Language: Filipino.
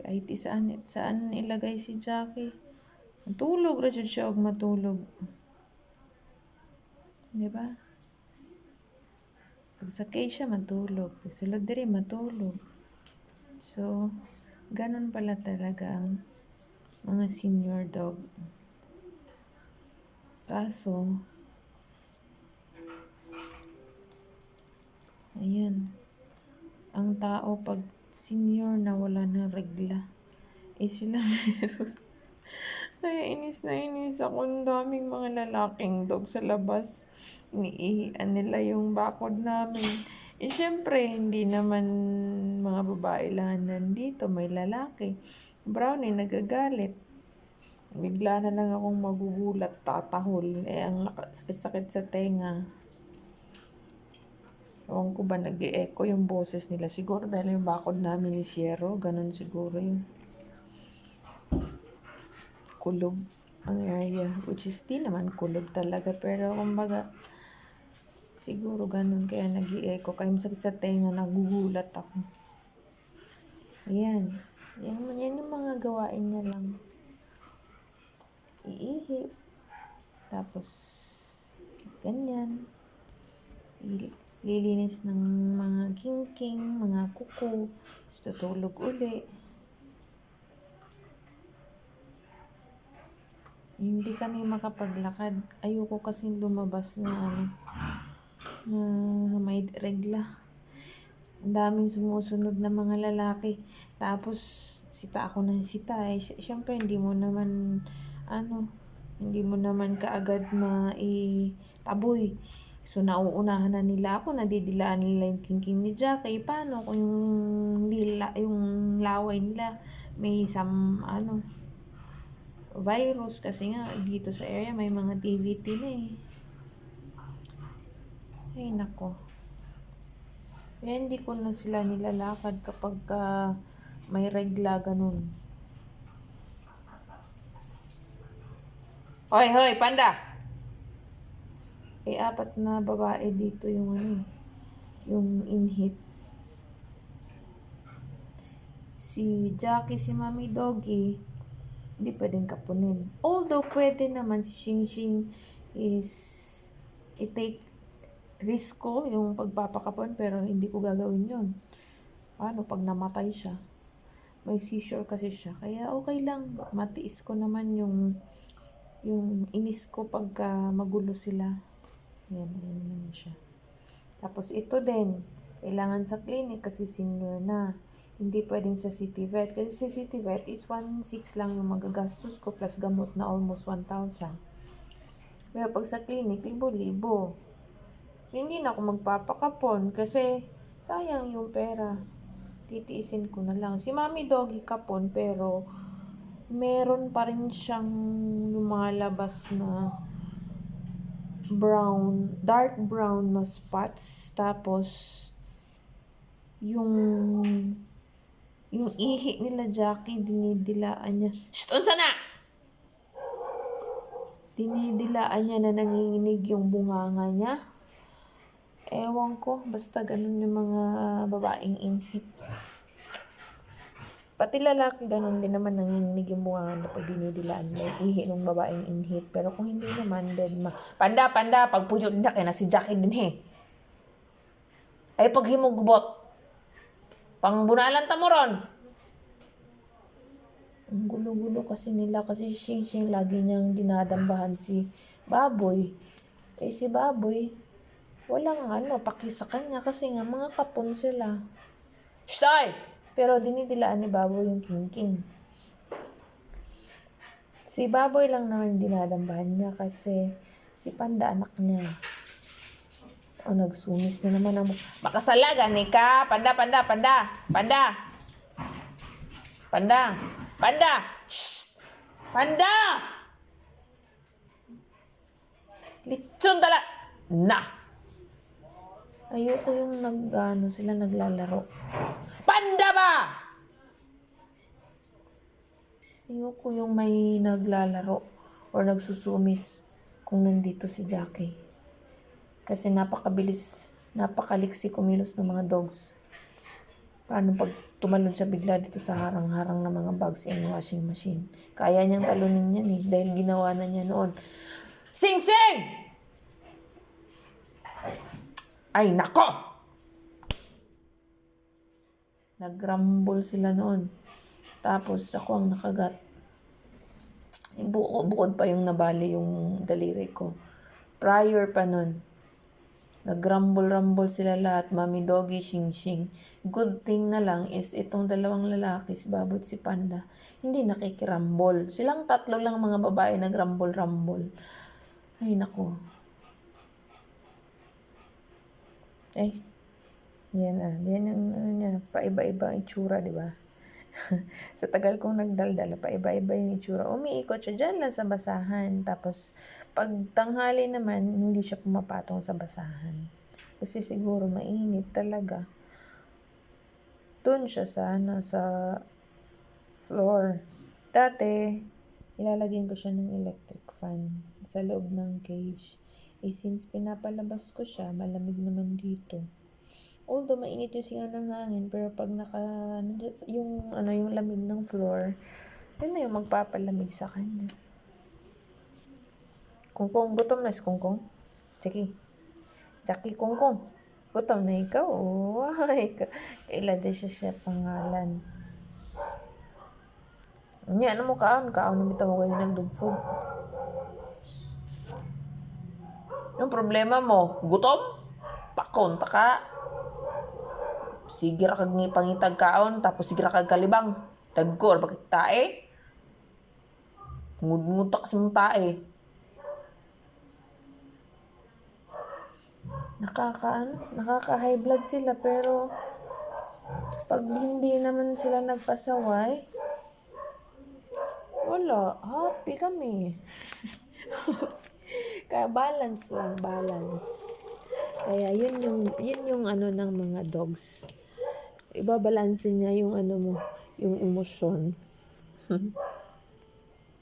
Kahit saan ilagay si Jackie. Matulog ra jud siya og matulog. Di ba? Pag sakay siya, matulog. Pag sulod diri, matulog. So, ganun pala talaga ang mga senior dog. Kaso, ayan. Ang tao pag senior na wala na regla, sila meron. Kaya inis na inis ako. Ang daming mga lalaking dog sa labas. Iniihian nila yung bakod namin. Syempre, hindi naman mga babae lang nandito. May lalaki. Brownie, nagagalit. Bigla na lang akong magugulat, tatahol. Ang sakit-sakit sa tenga. Ewan ko ba, nag-e-echo yung boses nila. Siguro dahil yung bakod namin ni Sierro, ganun siguro yung kulog ang area. Which is di naman kulog talaga. Pero kumbaga, siguro ganun. Kaya nag-i-echo. Kaya masakit sa tenga, nagugulat ako. Ayan. Yan yung mga gawain niya lang. Iihi. Tapos, ganyan. Lilinis ng mga king-king, mga kuko. Tapos tutulog uli. Hindi kami makapaglakad. Ayoko kasing lumabas na may regla. Ang daming sumusunod na mga lalaki. Tapos, sita ako ng sita. Siyempre, hindi mo naman kaagad taboy. So, nauunahan na nila ako. Nadidilaan nila yung king-king ni Jackie. Paano kung yung laway nila may virus, kasi nga dito sa area may mga TVT na eh. Ay nako. Kaya hindi ko na sila nilalakad kapag may regla ganun. Hoy, panda! Apat na babae dito yung yung inhit. Si Jackie, si Mami Doggy, hindi pwedeng kapunin. Although, pwede naman si Xing is i-take risk ko yung pagpapakapon, pero hindi ko gagawin yun. Paano pag namatay siya? May seizure kasi siya. Kaya okay lang. Matiis ko naman yung inis ko pagka magulo sila. Yan naman siya. Tapos ito din, kailangan sa clinic kasi senior na. Hindi pwedeng sa City Vet. Kasi sa City Vet is 1.6 lang yung magagastos ko plus gamot na almost 1,000. Pero pag sa clinic, 1,000. So, hindi na ako magpapakapon kasi sayang yung pera. Titiisin ko na lang. Si Mami Doggy kapon pero meron pa rin siyang lumalabas na dark brown na spots. Tapos, yung ihi nila Jackie, dinidilaan niya. Shh! Unsa na? Dinidilaan niya na nanginginig yung bunganga niya. Ewan ko, basta ganun yung mga babaeng inhit. Pati lalaki ganun din naman nanginginig yung bunganga na pag dinidilaan niya yung ihi ng babaeng inhit. Pero kung hindi naman, then Panda, pagpuyo din na kaya na si Jackie din he. Ay paghimugubot. Pangbunalan ta mo ron. Ang gulo-gulo kasi nila kasi Xing lagi niyang dinadambahan si Baboy. Si Baboy, walang paki sa kanya kasi nga mga kapon sila. Stay! Pero dinidilaan ni Baboy yung king-king. Si Baboy lang naman dinadambahan niya kasi si Panda anak niya. Nagsumis na naman ang makasalaga ni ka. Panda. Shh! Panda! Litson tala! Na! Ayoko yung sila naglalaro. Panda ba? Ayoko yung may naglalaro or nagsusumis kung nandito si Jackie. Kasi napakaliksi kumilos ng mga dogs. Paano pag tumalon siya bigla dito sa harang-harang ng mga bags in washing machine? Kaya niyang talunin yan eh, dahil ginawa na niya noon. Sing Sing! Ay, nako! Nagrumble sila noon. Tapos ako ang nakagat. Bukod pa yung nabali yung daliri ko. Prior pa nun. Nagrumble-rumble sila lahat. Mami Doggy, Shing Shing. Good thing na lang is itong dalawang lalaki, si Babot, si Panda, hindi nakikirumble. Silang tatlo lang mga babae nagrumble-rumble. Ay, nako. Ay, yan yan yung ano niya, paiba-iba ang itsura, di ba? Sa tagal kong nagdaldala, paiba-iba yung itsura. Umiikot siya dyan lang sa basahan. Tapos, pag tanghali naman, hindi siya pumapatong sa basahan. Kasi siguro mainit talaga. Doon siya sa floor. Dati, ilalagyan ko siya ng electric fan sa loob ng cage. Since pinapalabas ko siya, malamig naman dito. Although mainit yung singa ng hangin, pero pag yung lamig ng floor, yun na yung magpapalamig sa kanya. Kungkong, gutom na si Kungkong. Sige. Jackie Kungkong. Gutom na ikaw. Oh, kaila din siya pangalan. Ano mo kaon? Kaon na bitaw ko yung nag-dog food. Yung problema mo, gutom? Pakon, taka. Sige ra kag pangitag kaon, tapos sige ra kag kalibang. Dagkor, bakit tae? Ngud-ngutak sa mong tae. Nakaka-high blood sila, pero pag hindi naman sila nagpasaway, wala. Happy kami. Kaya balance lang, balance. Kaya yun yung ano ng mga dogs. Ibabalansin niya yung ano mo, yung emosyon.